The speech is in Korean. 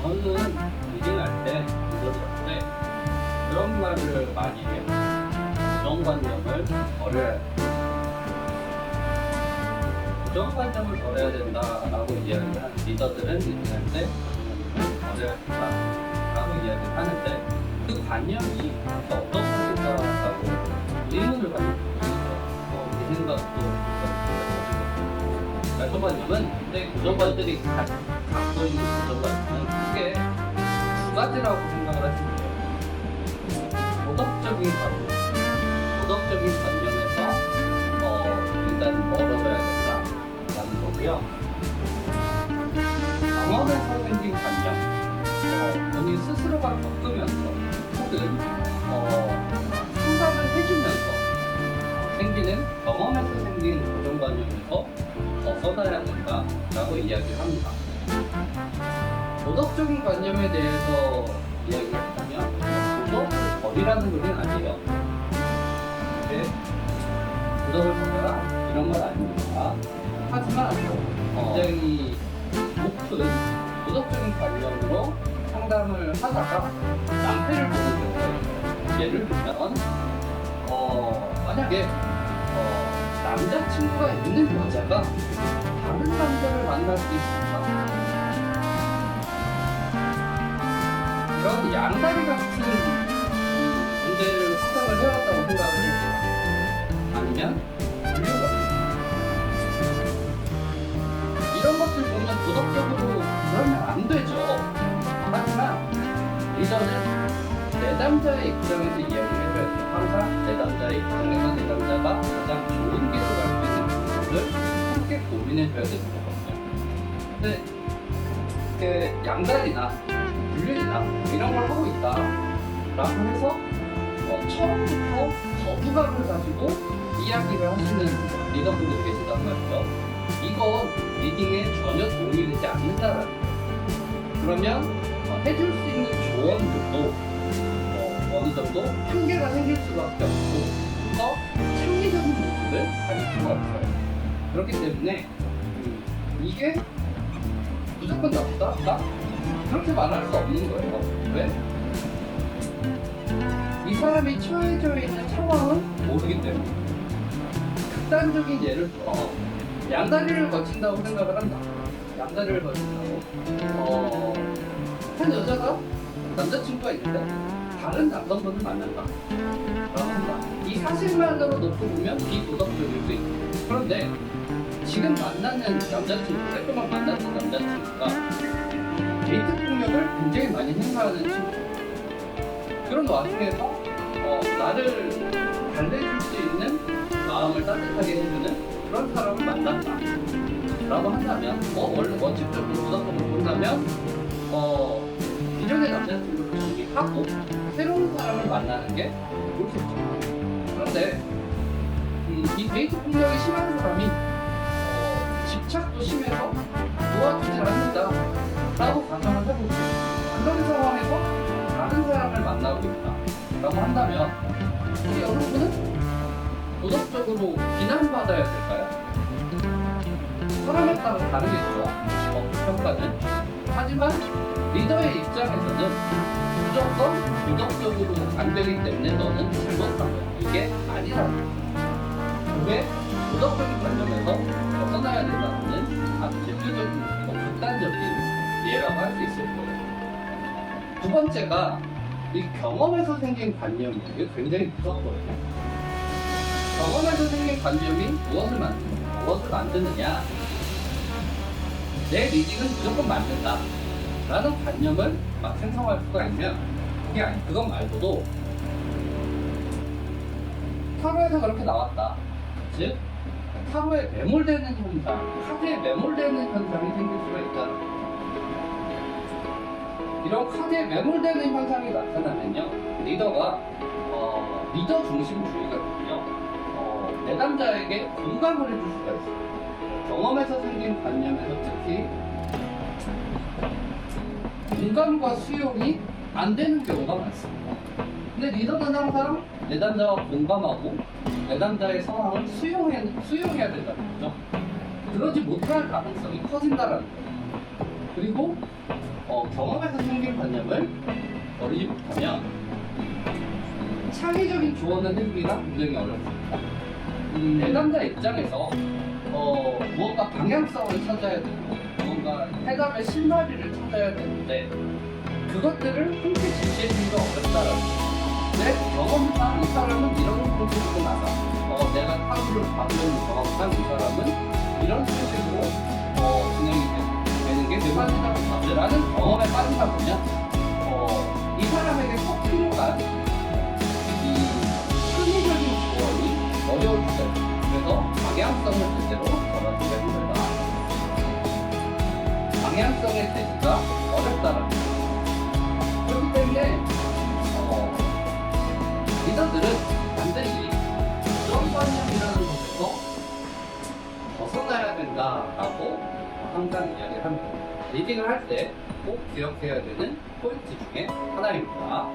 저는 리딩할 때, 리더할 때 그런 말을 많이 해요. 고정관념을 버려야 돼. 고정관념을 버려야 된다라고 이야기를 하는 리더들은 리딩할 때 고정관념을 버려야 된다라고 이야기를 하는데 그 관념이 어떤 것인가라고 의문을 갖는 분이 있어요. 이 생각도 고정관념은 근데 고정관념들이 갖고 있는 고정관념은 크게 두 가지라고 생각을 하시면 돼요. 도덕적인 관념에서 일단 멀어져야 된다라는 거고요. 경험에서 생긴 관념, 본인 스스로가 겪으면서 혹은 상담을 해주면서 생기는 경험에서 생긴 고정관념에서 벗어나야 된다라고 이야기를 합니다. 도덕적인 관념에 대해서 이야기를 한다면 도덕을 버리라는 것은 아니에요. 근데 도덕을 버려라 이런 건 아닙니다. 하지만 굉장히 높은 도덕적인 관념으로 상담을 하다가 낭패를 보는 경우가 있어요. 예를 들면 만약에 남자친구가 있는 여자가 다른 남자를 만날 수 있습니다. 이런 양다리 같은 문제를 수상을 해왔다고 생각을 해요. 아니면 불륜가 이런 것들 보면 도덕적으로 그러면 안 되죠. 하지만 리더는 내담자의 입장에서 이야기를 해줘야 돼요. 항상 내담자의 입장에서 내담자가 가장 좋은 길을 갈 수 있는 부분을 함께 고민해줘야 되는 거거든요. 근데 이렇게 양다리나 불륜이나 이런 걸 하고 있다 라고 해서 처음부터 거부감을 가지고 이야기를 하시는 리더분들이 계시단 말이죠. 이건 리딩에 전혀 도움이 되지 않는다라는 거예요. 그러면 해줄 수 있는 조언들도 어느 정도 한계가 생길 수밖에 없고 더 창의적인 모습을 가질 수가 없어요. 그렇기 때문에 이게 무조건 나쁘다? 그렇게 말할 수 없는 거예요. 왜? 이 사람이 처해져 있는 상황은 모르기 때문에. 극단적인 예를 들어 양다리를 거친다고 생각을 한다. 양다리를 거친다고 한 여자가 남자친구가 있는데 다른 남성분을 만난다 라고 한다. 이 사실만으로 놓고 보면 비도덕적일 수 있고, 그런데 지금 만나는 남자친구, 깔끔한 만나는 남자친구가 데이트 폭력을 굉장히 많이 행사하는 친구, 그런 와중에서 나를 달래줄 수 있는 마음을 따뜻하게 해주는 그런 사람을 만났다 라고 한다면 원래 원칙적으로 도덕적으로 본다면 기존의 남자친구를 정리하고 새로운 사람을 만나는 게 옳겠죠. 그런데 이 데이트 폭력이 심한 사람이 집착도 심해서 도와주질 않는다 라고 가정을 해보세요. 그런 상황에서 다른 사람을 만나고 있다 라고 한다면 우리 여러분은 도덕적으로 비난받아야 될까요? 사람에 따라 다르겠죠. 평가는. 하지만 리더의 입장에서는 무조건 도덕적으로 안 되기 때문에 너는 잘못한 거야. 이게 아니라는 거야. 그게 도덕적인 관념에서 벗어나야 된다는 아주 대표적인 극단적인 예라고 할 수 있을 거예요. 두 번째가 이 경험에서 생긴 관념이에요. 이게 굉장히 무섭거든요. 경험에서 생긴 관념이 무엇을 만드느냐? 내 리딩은 무조건 만든다 라는 관념을 막 생성할 수가 있면 그게 아니, 그것 말고도 타로에서 그렇게 나왔다. 즉 타로에 매몰되는 현상, 카드에 매몰되는 현상이 생길 수가 있다. 이런 카드에 매몰되는 현상이 나타나면요, 리더가 리더 중심주의거든요. 내담자에게 공감을 해줄 수가 있어요. 경험에서 생긴 관념에서 특히 공감과 수용이 안 되는 경우가 많습니다. 근데 리더는 항상 내담자와 공감하고 내담자의 상황을 수용해야 된다는 거죠. 그러지 못할 가능성이 커진다라는 거예요. 그리고 경험에서 생긴 관념을 버리지 못하면 창의적인 조언을 해주기가 굉장히 어렵습니다. 내담자 입장에서 무언가 방향성을 찾아야 되고 무언가 해답의 실마리를 찾아야 되는데 그것들을 함께 제시해 주기가 어렵다라는 거예요. 내 경험상 이 사람은 이런 쪽으로 나가 내가 타구를 받는 경험상 이 사람은 이런 식으로 진행이 되는 게 내 빠진다고 봐라는 경험에 빠지다 보면 이 사람에게 꼭 필요한 이 합리적인 조언이 어려울 수 있어요. 그래서 방향성을 제대로 잡아주기가 힘들다. 방향성의 제시가 어렵다라는 거예요. 그렇기 때문에 리더들은 반드시 고정관념이라는 것에서 벗어나야 된다라고 항상 이야기를 합니다. 리딩을 할 때 꼭 기억해야 되는 포인트 중에 하나입니다.